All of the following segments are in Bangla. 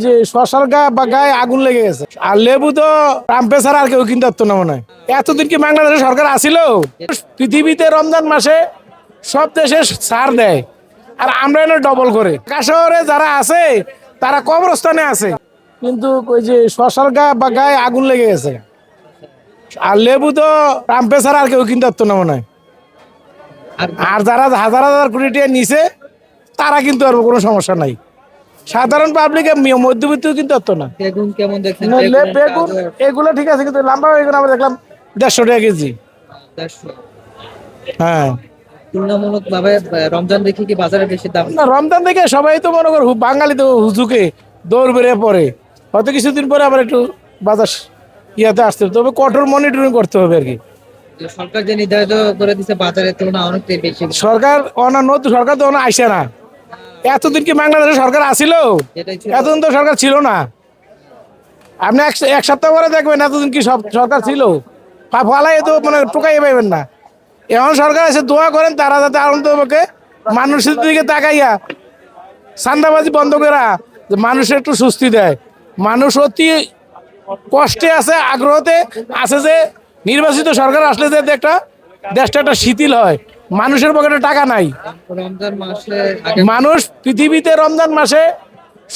যে শশার গায়ে আগুন লেগে গেছে আর লেবু তো ট্রাম্পে ছাড়া আর কেউ কিনতে পারতো না মনে হয়। এতদিন কি বাংলাদেশের সরকার আসিল? পৃথিবীতে রমজান মাসে সব দেশে ছাড় দেয় আর আমরা এনে ডবল করে। ঢাকা শহরে যারা আছে তারা কবরস্থানে আছে, কিন্তু ওই যে শশার গায়ে আগুন লেগে গেছে আর লেবু তো ট্রাম্পে ছাড়া আর কেউ কিনতে পারতো না মনে হয়। আর যারা হাজার হাজার কোটি টাকা নিছে তারা কিন্তু আর কোনো সমস্যা নাই। সাধারণ পাবলিকের মধ্যবিত্ত কিন্তু হতো না। বেগুন কেমন দেখছেন? বেগুন এগুলো ঠিক আছে, কিন্তু লম্বা বেগুন আমরা দেখলাম 150 টাকা কেজি। 150 হ্যাঁ, তুলনামূলক ভাবে রমজান দেখি কি বাজারে বেশি দাম? না রমজান থেকে সবাই তো মনে করো বাঙালি তো হুজুকে দৌড় বেড়ে পড়ে, হয়তো কিছুদিন পরে আবার একটু বাজার ইয়াতে আসতে হবে, তবে কঠোর মনিটরিং করতে হবে আর কি। সরকার যে নির্ধারিত করে দিচ্ছে বাজারের তুলনায় অনেকটাই বেশি। সরকার নতুন সরকার তো আইসে না। এতদিন কি বাংলাদেশের সরকার আসিল? যেটাই ছিল এতদিন তো সরকার ছিল না। আপনি এক সপ্তাহ পরে দেখবেন এতদিন কি সব সরকার ছিল। ফালাই তো মানে টোকাই পাইবেন না। এখন সরকার এসে দোয়া করেন তারা যাতে আনন্দকে মানুষের দিকে তাকাইয়া চান্দাবাজি বন্ধ করা, যে মানুষের একটু স্বস্তি দেয়। মানুষ অতি কষ্টে আছে, আগ্রহতে আছে যে নির্বাচিত সরকার আসলে যাতে একটা দেশটা একটা শিথিল হয়। মানুষের পকেটে টাকা নাই। রমজান মাসে মানুষ পৃথিবীতে রমজান মাসে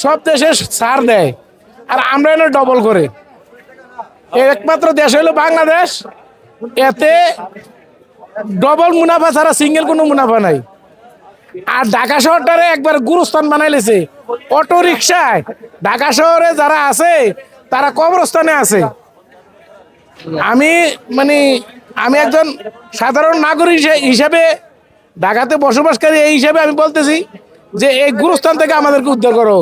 সব দেশে ছাড় দেয় আর আমরা এনে ডবল করে। একমাত্র দেশ হলো বাংলাদেশ, এতে ডবল মুনাফা ছাড়া সিঙ্গেল কোনো মুনাফা নাই। আর ঢাকা শহরটারে একবার গুরুস্থান বানাইলেছে। অটো রিক্সায় ঢাকা শহরে যারা আছে তারা কবরস্থানে আছে। আমি মানে আমি একজন সাধারণ নাগরিক হিসেবে ঢাকাতে বসবাসকারী এই হিসেবে আমি বলতেছি যে এই গুরুস্থান থেকে আমাদেরকে উদ্ধার করো।